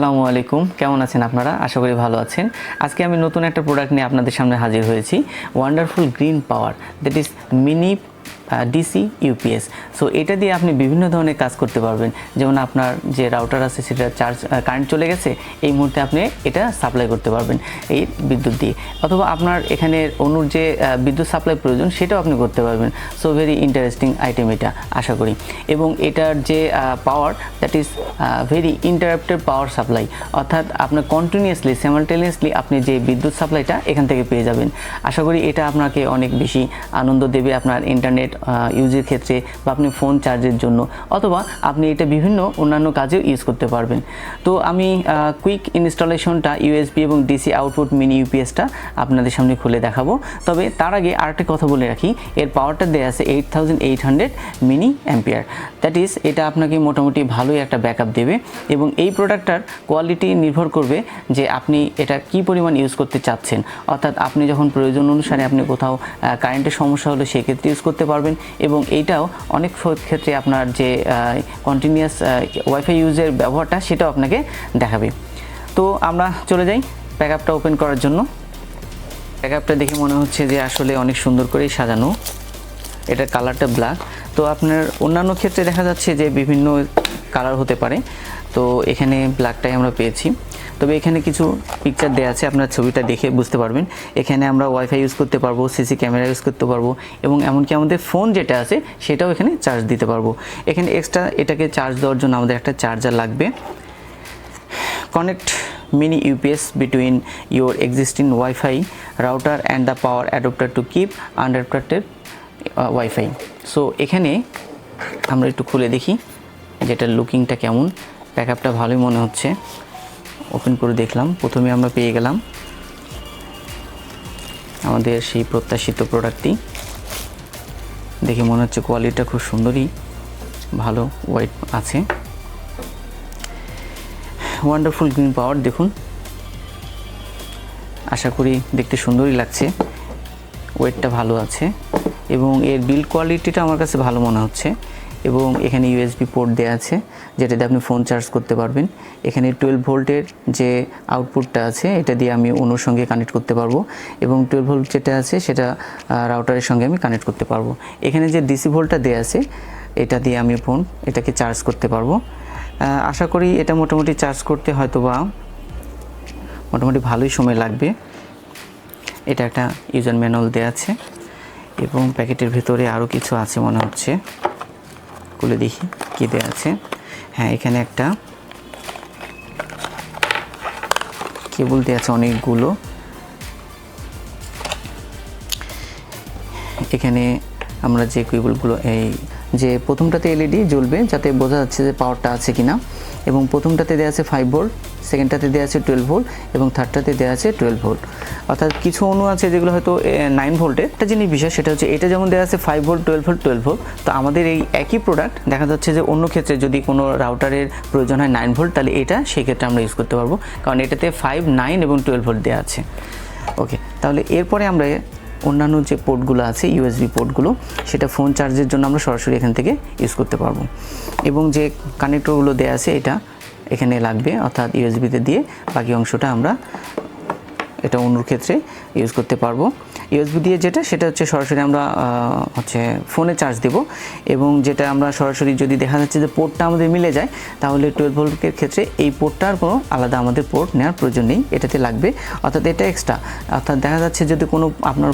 আসসালামু আলাইকুম, কেমন আছেন আপনারা? আশা করি ভালো আছেন। আজকে আমি নতুন একটা প্রোডাক্ট নিয়ে আপনাদের সামনে হাজির হয়েছি, wonderful green power, that is mini DC UPS. So এটা দিয়ে আপনি বিভিন্ন ধরনের কাজ করতে পারবেন। যেমন আপনার যে রাউটার আছে সেটা কারেন্ট চলে গেছে, এই মুহূর্তে আপনি এটা সাপ্লাই করতে পারবেন এই বিদ্যুৎ দিয়ে, অথবা আপনার এখানে অনুর যে বিদ্যুৎ সাপ্লাই প্রয়োজন সেটাও আপনি করতে পারবেন। সো ভেরি ইন্টারেস্টিং আইটেম এটা, আশা করি। এবং এটার যে power, that is very interrupted power supply, অর্থাৎ আপনার কন্টিনিউয়াসলি স্যামালটেনিয়াসলি আপনি যে বিদ্যুৎ সাপ্লাইটা এখান থেকে পেয়ে যাবেন। আশা করি এটা আপনাকে অনেক বেশি আনন্দ দেবে আপনার ইন্টারনেট ইউজের ক্ষেত্রে, বা আপনি ফোন চার্জের জন্য, অথবা আপনি এটা বিভিন্ন অন্যান্য কাজেও ইউজ করতে পারবেন। তো আমি কুইক ইনস্টলেশনটা ইউএসবি এবং ডিসি আউটপুট মিনি ইউপিএসটা আপনাদের সামনে খুলে দেখাবো। তবে তার আগে আরেকটা কথা বলে রাখি, এর পাওয়ারটা দেওয়া আছে 8800 মিনি অ্যাম্পিয়ার। দ্যাট ইজ এটা আপনাকে মোটামুটি ভালোই একটা ব্যাকআপ দেবে। এবং এই প্রোডাক্টটার কোয়ালিটি নির্ভর করবে যে আপনি এটা কি পরিমাণ ইউজ করতে চাচ্ছেন, অর্থাৎ আপনি যখন প্রয়োজন অনুসারে আপনি কোথাও কারেন্টের সমস্যা হলে সেক্ষেত্রে ইউজ করতে পারবেন। এবং এইটাও অনেক ক্ষেত্রে আপনার যে কন্টিনিউয়াস ওয়াইফাই ইউজের ব্যবহারটা সেটাও আপনাকে দেখাবে। তো আমরা চলে যাই ব্যাকআপটা ওপেন করার জন্য। ব্যাকআপটা দেখে মনে হচ্ছে যে আসলে অনেক সুন্দর করেই সাজানো। এটার কালারটা ব্ল্যাক। তো আপনার অন্যান্য ক্ষেত্রে দেখা যাচ্ছে যে বিভিন্ন কালার হতে পারে, তো এখানে ব্ল্যাকটাই আমরা পেয়েছি। তবে এখানে কিছু পিকচার দেওয়া আছে, আপনার ছবিটা দেখে বুঝতে পারবেন। এখানে আমরা ওয়াইফাই ইউজ করতে পারবো, সিসি ক্যামেরা ইউজ করতে পারবো, এবং এমনকি আমাদের ফোন যেটা আছে সেটাও এখানে চার্জ দিতে পারবো। এখানে এক্সট্রা এটাকে চার্জ দেওয়ার জন্য আমাদের একটা চার্জার লাগবে। Connect mini UPS between your existing Wi-Fi router and the power adapter to keep uninterrupted Wi-Fi. So এখানে আমরা একটু খুলে দেখি যেটার লুকিংটা কেমন। ব্যাকআপটা ভালোই মনে হচ্ছে। ওপেন করে দেখলাম, প্রথমে আমরা পেয়ে গেলাম আমাদের সেই প্রত্যাশিত প্রোডাক্টটি। দেখে মনে হচ্ছে কোয়ালিটিটা খুব সুন্দরই, ভালো ওয়েট আছে। ওয়ান্ডারফুল গ্রিন পাওয়ার দেখুন, আশা করি দেখতে সুন্দরই লাগছে। ওয়েটটা ভালো আছে এবং এর বিল্ড কোয়ালিটিটা আমার কাছে ভালো মনে হচ্ছে। এবং এখানে ইউএসবি পোর্ট দেওয়া আছে যেটাতে আপনি ফোন চার্জ করতে পারবেন। এখানে 12 ভোল্টের যে আউটপুটটা আছে এটা দিয়ে আমি অনুর সঙ্গে কানেক্ট করতে পারবো, এবং 12 ভোল্ট যেটা আছে সেটা রাউটারের সঙ্গে আমি কানেক্ট করতে পারবো। এখানে যে ডিসি ভোল্টটা দেওয়া আছে এটা দিয়ে আমি এটাকে চার্জ করতে পারবো। আশা করি এটা মোটামুটি চার্জ করতে হয়তো বা মোটামুটি ভালোই সময় লাগবে। এটা একটা ইউজার ম্যানুয়াল দেওয়া আছে, এবং প্যাকেটের ভেতরে আরও কিছু আছে মনে হচ্ছে। খুলে দেখি কী দেওয়া আছে। হ্যাঁ, এখানে একটা কেবল দেওয়া আছে অনেকগুলো। এখানে আমরা যে কেবলগুলো, এই যে প্রথমটাতে এলইডি জ্বলবে যাতে বোঝা যাচ্ছে যে পাওয়ারটা আছে কিনা, এবং প্রথমটাতে দেওয়া আছে 5 ভোল্ট, সেকেন্ডটাতে দেওয়া আছে 12 ভোল্ট, এবং থার্ডটাতে দেওয়া আছে 12 ভোল্ট। অর্থাৎ কিছু অণু আছে যেগুলো হয়তো 9 ভোল্টের। একটা জিনিস বিষয় সেটা হচ্ছে এটা যেমন দেওয়া আছে 5 ভোল্ট, 12 ভোল্ট, 12 ভোল্ট, তো আমাদের এই একই প্রোডাক্ট দেখা যাচ্ছে যে অন্য ক্ষেত্রে যদি কোনো রাউটারের প্রয়োজন হয় 9 ভোল্ট, তাহলে এটা সেই ক্ষেত্রে আমরা ইউজ করতে পারবো, কারণ এটাতে 5, 9 এবং 12 ভোল্ট দেওয়া আছে। ওকে, তাহলে এরপরে আমরা অন্যান্য যে পোর্টগুলো আছে ইউএসবি পোর্টগুলো, সেটা ফোন চার্জের জন্য আমরা সরাসরি এখান থেকে ইউজ করতে পারবো। এবং যে কানেক্টরগুলো দেওয়া আছে এটা এখানে লাগবে, অর্থাৎ ইউএসবিতে দিয়ে বাকি অংশটা আমরা এটা অনুর ক্ষেত্রে ইউজ করতে পারবো। ইউএসবি দিয়ে সেটা হচ্ছে সরাসরি আমরা ফোনে চার্জ দেব, এবং যেটা আমরা সরাসরি যদি দেখা যাচ্ছে যে পোর্টটা আমাদের মিলে যায়, তাহলে 12 ভোল্টের ক্ষেত্রে এই পোর্টটার কোনো আলাদা আমাদের পোর্ট নেওয়ার প্রয়োজন নেই, এটাতে লাগবে। অর্থাৎ এটা এক্সট্রা, অর্থাৎ দেখা যাচ্ছে যদি কোনো আপনার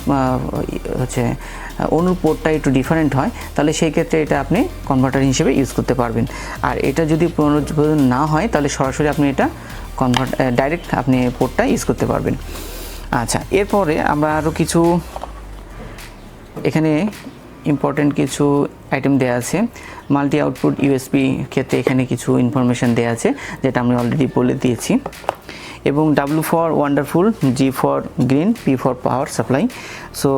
অনুর পোর্টটা একটু ডিফারেন্ট হয়, তাহলে সেই ক্ষেত্রে এটা আপনি কনভার্টার হিসেবে ইউজ করতে পারবেন। আর এটা যদি প্রয়োজন না হয়, তাহলে সরাসরি আপনি এটা ডাইরেক্ট আপনি পোর্টটা ইউজ করতে পারবেন। আচ্ছা, এরপরে আমরা আরও কিছু এখানে ইম্পর্টেন্ট কিছু আইটেম দেওয়া আছে। মাল্টি আউটপুট ইউএসবি ক্ষেত্রে এখানে কিছু ইনফরমেশান দেওয়া আছে যেটা আমি অলরেডি বলে দিয়েছি। এবং W for wonderful, G for green, P for power supply. So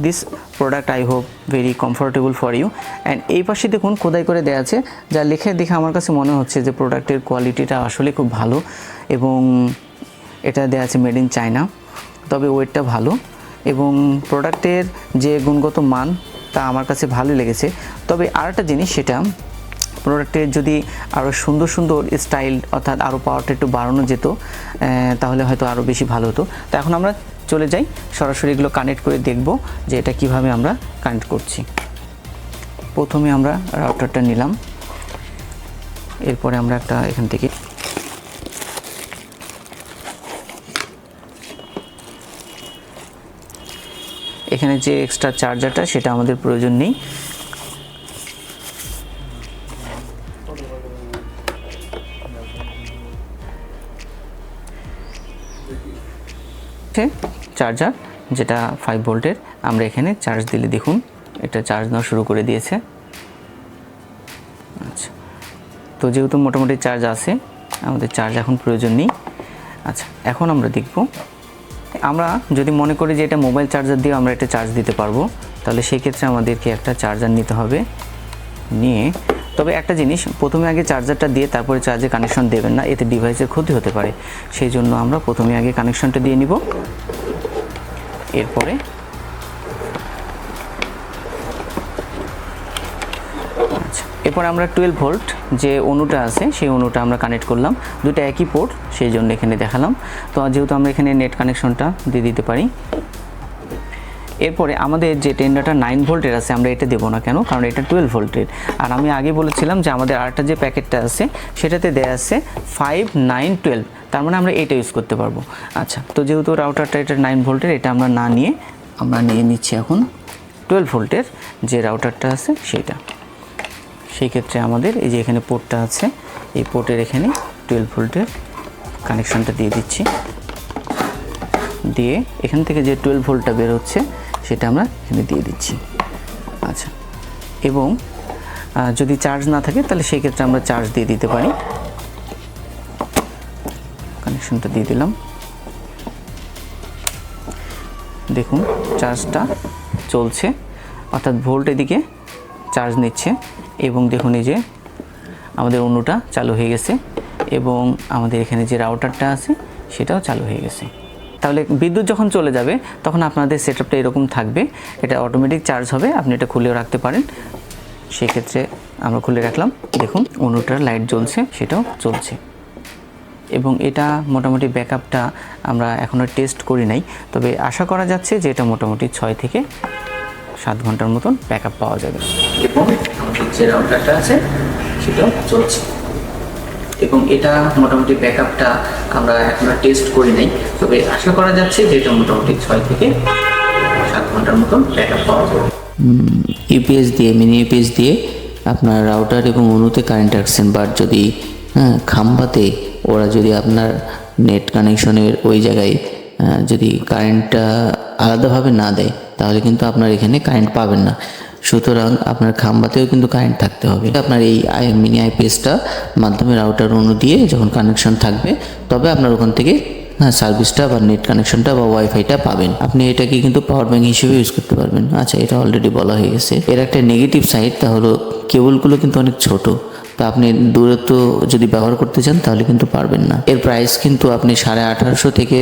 this product I hope very comfortable for you. And এই পাশে দেখুন খোদাই করে দেওয়া আছে, যা লেখে দেখে আমার কাছে মনে হচ্ছে যে প্রোডাক্টের কোয়ালিটিটা আসলে খুব ভালো, এবং এটা দেওয়া আছে মেড ইন চায়না, তবে ওয়েটটা ভালো, এবং প্রোডাক্টের যে গুণগত মান তা আমার কাছে ভালো লেগেছে। তবে আরেকটা জিনিস, সেটা প্রোডাক্টে যদি আরও সুন্দর সুন্দর স্টাইল অর্থাৎ আরও পাওয়ারটা একটু বাড়ানো যেত তাহলে হয়তো আরও বেশি ভালো হতো। তো এখন আমরা চলে যাই সরাসরি এগুলো কানেক্ট করে দেখব যে এটা কিভাবে আমরা কানেক্ট করছি। প্রথমে আমরা রাউটারটা নিলাম, এরপরে আমরা একটা এখান থেকে এখানে যে এক্সট্রা চার্জারটা সেটা আমাদের প্রয়োজন নেই। চার্জার যেটা 5 ভোল্টের, আমরা এখানে চার্জ দিলে দেখুন এটা চার্জ নেওয়া শুরু করে দিয়েছে। আচ্ছা, তো যেহেতু মোটামুটি চার্জ আছে, আমাদের চার্জ এখন প্রয়োজন নেই। আচ্ছা, এখন আমরা দেখব, আমরা যদি মনে করি যে এটা মোবাইল চার্জার দিয়ে আমরা এটা চার্জ দিতে পারবো, তাহলে সেই ক্ষেত্রে আমাদেরকে একটা চার্জার নিতে হবে। নিয়ে তবে একটা জিনিস, প্রথমে আগে চার্জারটা দিয়ে তারপরে চার্জে কানেকশন দেবেন না, এতে ডিভাইসের ক্ষতি হতে পারে। সেই জন্য আমরা প্রথমে আগে কানেকশনটা দিয়ে নিব। এরপরে এরপর আমরা 12 ভোল্ট যে অনুটা আছে সেই অনুটা আমরা কানেক্ট করলাম। দুটো একই পোর্ট, সেই জন্য এখানে দেখালাম। তো যেহেতু আমরা এখানে নেট কানেকশনটা দিয়ে দিতে পারি। এরপরে আমাদের যে টেন্ডারটা 9 ভোল্টের আছে, আমরা এটা দেবো না কেন, কারণ এটা 12 ভোল্টের। আর আমি আগে বলেছিলাম যে আমাদের আরেকটা যে প্যাকেটটা আছে সেটাতে দেয়া আছে 5, 9, 12, তার মানে আমরা এটা ইউজ করতে পারবো। আচ্ছা, তো যেহেতু রাউটারটা এটা 9 ভোল্টের, এটা আমরা না নিয়ে আমরা নিয়ে নিচ্ছি এখন 12 ভোল্টের যে রাউটারটা আছে সেটা। সেই ক্ষেত্রে আমাদের এই যে এখানে পোর্টটা আছে, এই পোর্টের এখানে 12 ভোল্টের কানেকশনটা দিয়ে দিচ্ছি। দিয়ে এখান থেকে যে 12 ভোল্টটা বের হচ্ছে সেটা আমরা এখানে দিয়ে দিচ্ছি। আচ্ছা, এবং যদি চার্জ না থাকে তাহলে সেই ক্ষেত্রে আমরা চার্জ দিয়ে দিতে পারি। কানেকশনটা দিয়ে দিলাম, দেখুন চার্জটা চলছে, অর্থাৎ ভোল্ট এদিকে চার্জ নিচ্ছে। এবং দেখুন এই যে আমাদের অনুটা চালু হয়ে গেছে এবং আমাদের এখানে যে রাউটারটা আছে সেটাও চালু হয়ে গেছে। তাহলে বিদ্যুৎ যখন চলে যাবে তখন আপনাদের সেটআপটা এরকম থাকবে, এটা অটোমেটিক চার্জ হবে, আপনি এটা খুলেও রাখতে পারেন। সেক্ষেত্রে আমরা খুলে রাখলাম, দেখুন অনুটার লাইট জ্বলছে, সেটাও চলছে। এবং এটা মোটামুটি ব্যাকআপটা আমরা এখনও টেস্ট করি নাই, তবে আশা করা যাচ্ছে যে এটা মোটামুটি 6 থেকে 7 ঘন্টার মতন ব্যাকআপ পাওয়া যাবে। এবং আমাদের যে রাউটারটা আছে সেটাও চলছে, এবং এটা মোটামুটি ব্যাকআপটা আমরা এখনো টেস্ট করি নাই, তবে আশা করা যাচ্ছে যে এটা মোটামুটি 6 থেকে 7 ঘন্টার মতন ব্যাকআপ পাওয়া যাবে। ইউপিএস দিয়ে, মিনি ইউপিএস দিয়ে আপনার রাউটার এবং অনুতে কারেন্ট রাখছেন, বাট যদি খাম্বাতে ওরা যদি আপনার নেট কানেকশনের ওই জায়গায় যদি কারেন্টটা আলাদাভাবে না দেয় তাহলে কিন্তু আপনার এখানে কারেন্ট পাবেন না। সুতরাং আপনার খাম্বাতেও কিন্তু কারেন্ট থাকতে হবে। আপনার এই মিনি আইপিএসটা মাধ্যমে রাউটার অনু দিয়ে যখন কানেকশন থাকবে তবে আপনার ওখান থেকে সার্ভিসটা বা নেট কানেকশনটা বা ওয়াইফাইটা পাবেন। আপনি এটাকে কিন্তু পাওয়ার ব্যাঙ্ক হিসেবে ইউজ করতে পারবেন। আচ্ছা, এটা অলরেডি বলা হয়ে গেছে। এর একটা নেগেটিভ সাইড, তা হলো কেবলগুলো কিন্তু অনেক ছোট, তা আপনি দূরত্ব যদি ব্যবহার করতে চান তাহলে কিন্তু পারবেন না। এর প্রাইস কিন্তু আপনি 1850 থেকে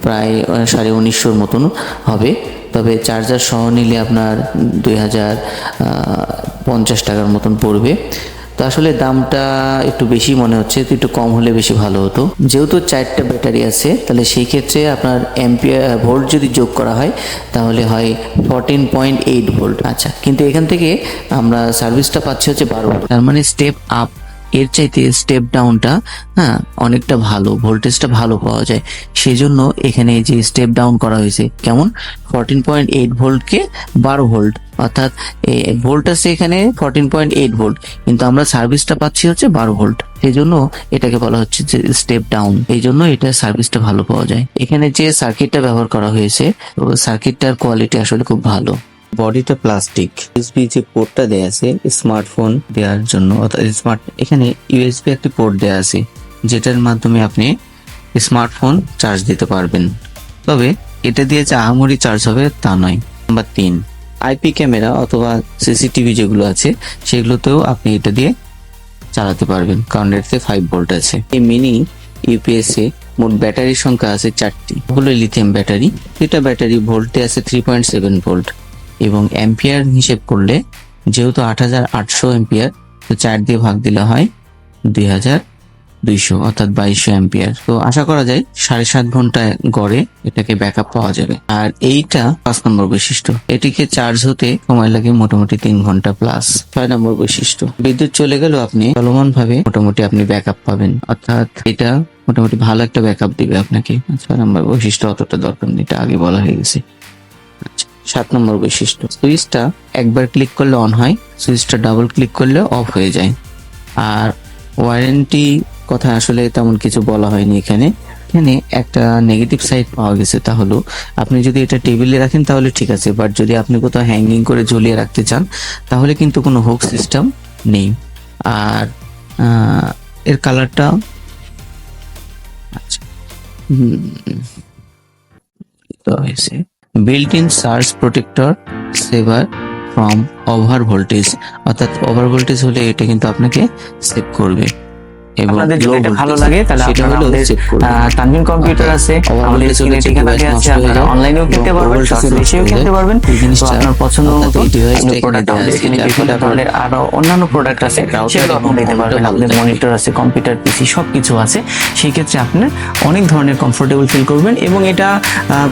প্রায় 1950 মতন হবে, তবে চার্জার সহ নিলে আপনার 2050 টাকার মতন পড়বে। তো আসলে দামটা একটু বেশি মনে হচ্ছে, তো একটু কম হলে বেশি ভালো হতো। যেহেতু 4টা ব্যাটারি আছে তাহলে সেই ক্ষেত্রে আপনার ভোল্ট যদি যোগ করা হয় তাহলে হয় 14.8 ভোল্ট। আচ্ছা, কিন্তু এখান থেকে আমরা সার্ভিসটা পাচ্ছি হচ্ছে 12 ভোল্ট, তার মানে স্টেপ আপ এর চাইতে স্টেপ ডাউনটা অনেকটা ভালো, ভোল্টেজটা ভালো পাওয়া যায়। সেই জন্য এখানে যে স্টেপ ডাউন করা হয়েছে, কেমন 14.8 ভোল্টকে 12 ভোল্ট, অর্থাৎ ভোল্ট আছে এখানে 14.8 ভোল্ট, কিন্তু আমরা সার্ভিসটা পাচ্ছি হচ্ছে 12 ভোল্ট। সেই জন্য এটাকে বলা হচ্ছে যে স্টেপ ডাউন, এই জন্য এটা সার্ভিসটা ভালো পাওয়া যায়। এখানে যে সার্কিটটা ব্যবহার করা হয়েছে, তো সার্কিটটার কোয়ালিটি আসলে খুব ভালো। বডিটা প্লাস্টিক, ইউএসবি যে পোর্টটা দেয়া আছে স্মার্টফোন দেওয়ার জন্য, অর্থাৎ এখানে ইউএসবি একটি পোর্ট দেয়া আছে যেটার মাধ্যমে আপনি স্মার্টফোন চার্জ দিতে পারবেন। তবে এটা দিয়ে যে আহামরি চার্জ হবে তা নয়। নাম্বার 3, আইপি ক্যামেরা অথবা সিসিটিভি যেগুলো আছে সেগুলোতেও আপনি এটা দিয়ে চালাতে পারবেন, কারণ এটাতে 5 ভোল্ট আছে। এই মিনি ইউপিএস এ মোট ব্যাটারির সংখ্যা আছে 4টি, ওগুলো লিথিয়াম ব্যাটারি। এটা ব্যাটারি ভোল্টে আছে 3.7 ভোল্ট, এবং অ্যাম্পিয়ার হিসেব করলে যেহেতু 8800 অ্যাম্পিয়ার, তো 4 দিয়ে ভাগ দিলে হয় 2200 অর্থাৎ 2200 অ্যাম্পিয়ার। তো আশা করা যায় 7.5 ঘন্টা গড়ে এটাকে ব্যাকআপ পাওয়া যাবে। আর এইটা 5 নম্বর বৈশিষ্ট্য, এটিকে চার্জ হতে সময় লাগে মোটামুটি 3 ঘন্টা প্লাস। 6 নম্বর বৈশিষ্ট্য, বিদ্যুৎ চলে গেলেও আপনি চলমান ভাবে মোটামুটি আপনি ব্যাকআপ পাবেন, অর্থাৎ এটা মোটামুটি ভালো একটা ব্যাকআপ দিবে আপনাকে। 6 নম্বর বৈশিষ্ট্য অতটা দরকার নেই, এটা আগে বলা হয়ে গেছে। 7 নম্বর বৈশিষ্ট্য, সুইচটা একবার ক্লিক করলে অন হয়, সুইচটা ডাবল ক্লিক করলে অফ হয়ে যায়। আর ওয়ারেন্টি কথা আসলে তেমন কিছু বলা হয়নি এখানে। এখানে একটা নেগেটিভ সাইড পাওয়া গেছে, তা হলো আপনি যদি এটা টেবিলে রাখেন তাহলে ঠিক আছে, বাট যদি আপনি কোথাও হ্যাঙ্গিং করে ঝুলিয়ে রাখতে চান তাহলে কিন্তু কোনো হুক সিস্টেম নেই। আর এর কালারটা আচ্ছা হয়েছে built in surge protector saver from over voltage, অর্থাৎ ওভার ভোল্টেজ হলে এটা কিন্তু আপনাকে সেভ করবে। এবং আপনাদের যদি low এটা ভালো voltage, লাগে তাহলে সেটা আপনারা হলেও আমাদের save করবে। তানভীর কম্পিউটার আছে, Over আমাদের voltage স্ক্রিনে হলে ঠিকানা device দেওয়া আছে, নষ্ট হয়ে আপনারা যায়, অনলাইনেও এবং কিনতে over পারবেন, voltage সরাসরি নষ্ট এসেও হয়ে কিনতে যায়। পারবেন। এই তো জিনিসটা আপনার পছন্দ অর্থাৎ মতো এই device-টা এখানে প্রোডাক্ট দেওয়া আমাদের আছে, এখানে যার বিভিন্ন ফলে আপনার ধরনের আরো অন্যান্য প্রোডাক্ট আছে, router সেগুলো আপনি এবং নিতে computer পারবেন। ভালো আপনাদের থাকবে। মনিটর আছে, কম্পিউটার, পিসি সবকিছু আছে, সেই ক্ষেত্রে আপনার অনেক ধরনের কমফোর্টেবল ফিল করবেন। এবং এটা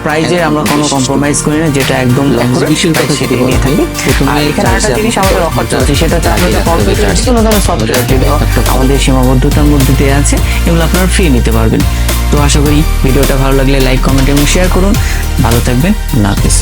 প্রাইজে আমরা কোনো কম্প্রোমাইজ করি না, যেটা একদম Longevity-র কথা সেটা যদি নিয়ে বলা থাকি। হয়, প্রথমে আর এখানে charge একটা এ জিনিস আপনি আমাদের 10 অফার ঘন্টা চলছে, সেটা হচ্ছে লাগিয়ে আপনাদের রাখতে হবে কম্পিউটার charge কোনো ধরনের এ। সফটওয়্যার ওটা যেগুলো একটা আমাদের সীমাবদ্ধতার মধ্যে দেওয়া আছে, এগুলো আপনারা ফ্রি নিতে পারবেন। তো আশা করি ভিডিওটা ভালো লাগলে লাইক, কমেন্ট এবং শেয়ার করুন। ভালো থাকবেন, আল্লাহ হাফেজ।